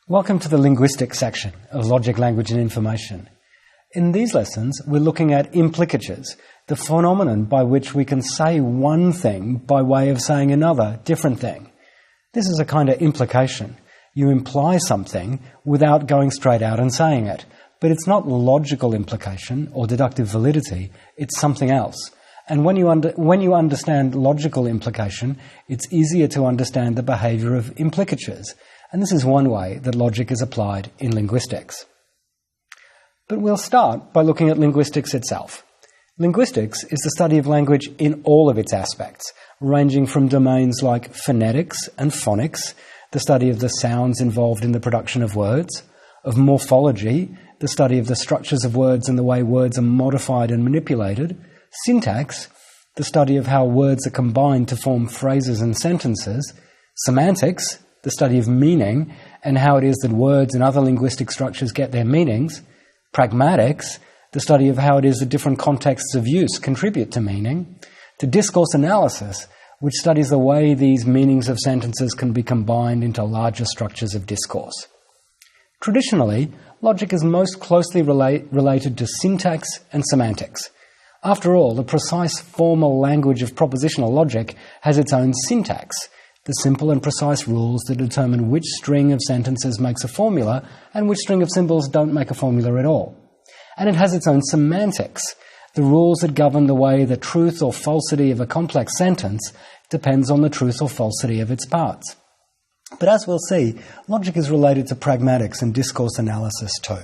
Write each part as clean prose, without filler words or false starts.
Welcome to the Linguistics section of Logic, Language and Information. In these lessons, we're looking at implicatures, the phenomenon by which we can say one thing by way of saying another different thing. This is a kind of implication. You imply something without going straight out and saying it. But it's not logical implication or deductive validity, it's something else. And when you understand logical implication, it's easier to understand the behavior of implicatures. And this is one way that logic is applied in linguistics. But we'll start by looking at linguistics itself. Linguistics is the study of language in all of its aspects, ranging from domains like phonetics and phonics, the study of the sounds involved in the production of words, of morphology, the study of the structures of words and the way words are modified and manipulated, syntax, the study of how words are combined to form phrases and sentences, semantics, the study of meaning and how it is that words and other linguistic structures get their meanings, pragmatics, the study of how it is that different contexts of use contribute to meaning, to discourse analysis, which studies the way these meanings of sentences can be combined into larger structures of discourse. Traditionally, logic is most closely related to syntax and semantics. After all, the precise formal language of propositional logic has its own syntax, the simple and precise rules that determine which string of sentences makes a formula and which string of symbols don't make a formula at all. And it has its own semantics, the rules that govern the way the truth or falsity of a complex sentence depends on the truth or falsity of its parts. But as we'll see, logic is related to pragmatics and discourse analysis too.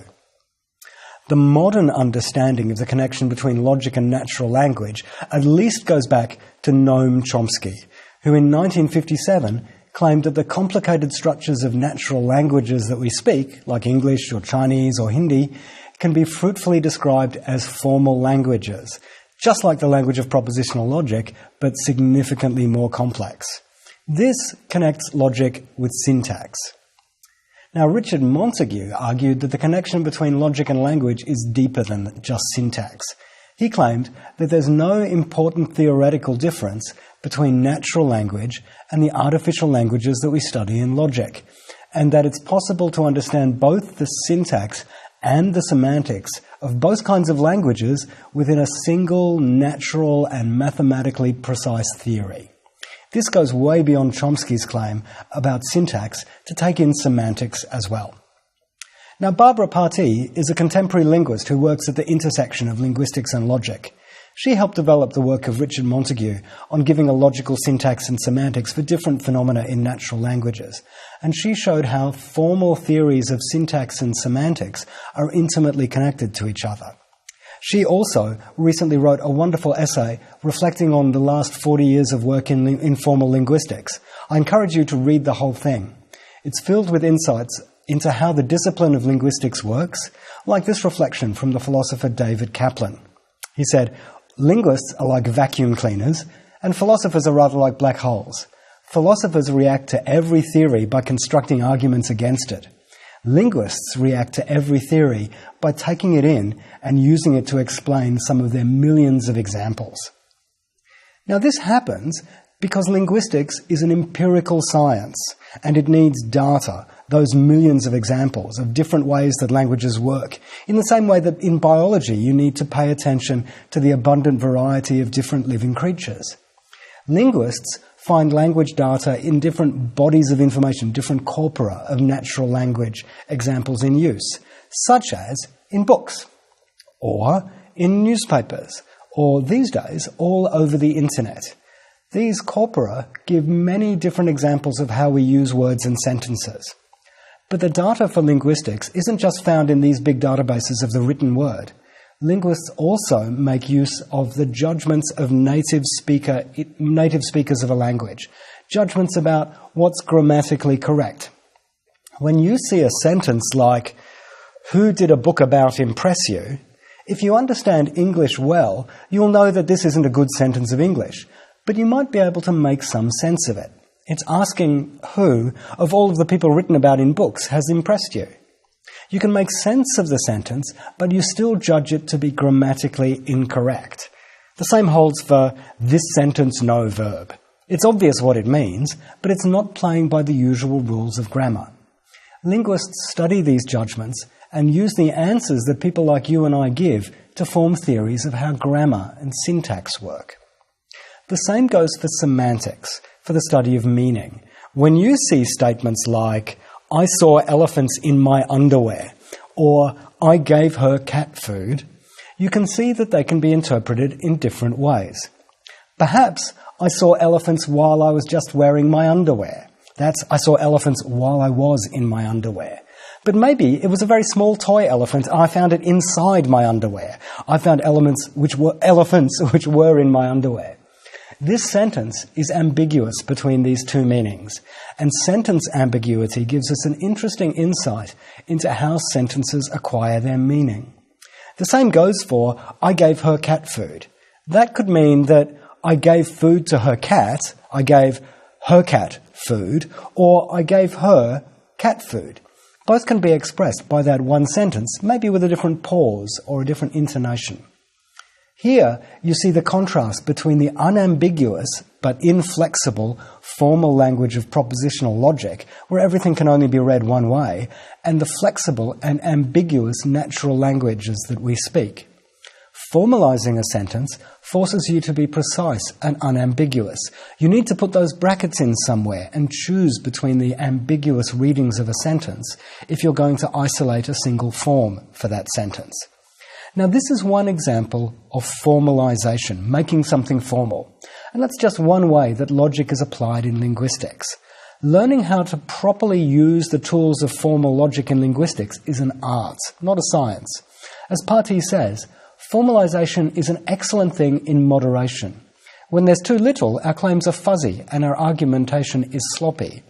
The modern understanding of the connection between logic and natural language at least goes back to Noam Chomsky, who in 1957 claimed that the complicated structures of natural languages that we speak, like English or Chinese or Hindi, can be fruitfully described as formal languages, just like the language of propositional logic, but significantly more complex. This connects logic with syntax. Now, Richard Montague argued that the connection between logic and language is deeper than just syntax. He claimed that there's no important theoretical difference between natural language and the artificial languages that we study in logic, and that it's possible to understand both the syntax and the semantics of both kinds of languages within a single, natural, and mathematically precise theory. This goes way beyond Chomsky's claim about syntax to take in semantics as well. Now, Barbara Partee is a contemporary linguist who works at the intersection of linguistics and logic. She helped develop the work of Richard Montague on giving a logical syntax and semantics for different phenomena in natural languages. And she showed how formal theories of syntax and semantics are intimately connected to each other. She also recently wrote a wonderful essay reflecting on the last 40 years of work in formal linguistics. I encourage you to read the whole thing. It's filled with insights into how the discipline of linguistics works, like this reflection from the philosopher David Kaplan. He said, "Linguists are like vacuum cleaners, and philosophers are rather like black holes. Philosophers react to every theory by constructing arguments against it. Linguists react to every theory by taking it in and using it to explain some of their millions of examples." Now, this happens because linguistics is an empirical science, and it needs data, those millions of examples of different ways that languages work, in the same way that in biology you need to pay attention to the abundant variety of different living creatures. Linguists find language data in different bodies of information, different corpora of natural language examples in use, such as in books, or in newspapers, or these days all over the internet. These corpora give many different examples of how we use words and sentences. But the data for linguistics isn't just found in these big databases of the written word. Linguists also make use of the judgments of native speakers of a language, judgments about what's grammatically correct. When you see a sentence like, "Who did a book about impress you?" if you understand English well, you'll know that this isn't a good sentence of English, but you might be able to make some sense of it. It's asking who, of all of the people written about in books, has impressed you. You can make sense of the sentence, but you still judge it to be grammatically incorrect. The same holds for "this sentence no verb." It's obvious what it means, but it's not playing by the usual rules of grammar. Linguists study these judgments and use the answers that people like you and I give to form theories of how grammar and syntax work. The same goes for semantics, for the study of meaning. When you see statements like, "I saw elephants in my underwear," or "I gave her cat food," you can see that they can be interpreted in different ways. Perhaps, "I saw elephants while I was just wearing my underwear." That's, "I saw elephants while I was in my underwear." But maybe it was a very small toy elephant and I found it inside my underwear. I found elephants which were in my underwear. This sentence is ambiguous between these two meanings, and sentence ambiguity gives us an interesting insight into how sentences acquire their meaning. The same goes for, "I gave her cat food." That could mean that I gave food to her cat, I gave her cat food, or I gave her cat food. Both can be expressed by that one sentence, maybe with a different pause or a different intonation. Here, you see the contrast between the unambiguous but inflexible formal language of propositional logic, where everything can only be read one way, and the flexible and ambiguous natural languages that we speak. Formalizing a sentence forces you to be precise and unambiguous. You need to put those brackets in somewhere and choose between the ambiguous readings of a sentence if you're going to isolate a single form for that sentence. Now, this is one example of formalization, making something formal. And that's just one way that logic is applied in linguistics. Learning how to properly use the tools of formal logic in linguistics is an art, not a science. As Patti says, formalization is an excellent thing in moderation. When there's too little, our claims are fuzzy and our argumentation is sloppy.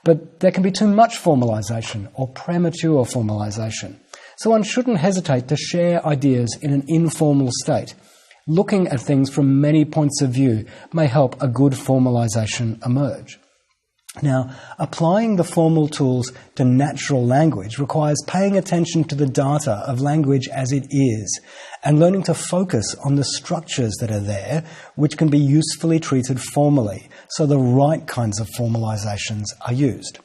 But there can be too much formalization or premature formalization. So one shouldn't hesitate to share ideas in an informal state. Looking at things from many points of view may help a good formalization emerge. Now, applying the formal tools to natural language requires paying attention to the data of language as it is and learning to focus on the structures that are there, which can be usefully treated formally, so the right kinds of formalizations are used.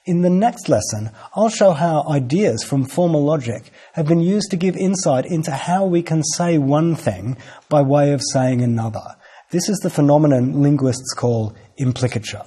In the next lesson, I'll show how ideas from formal logic have been used to give insight into how we can say one thing by way of saying another. This is the phenomenon linguists call implicature.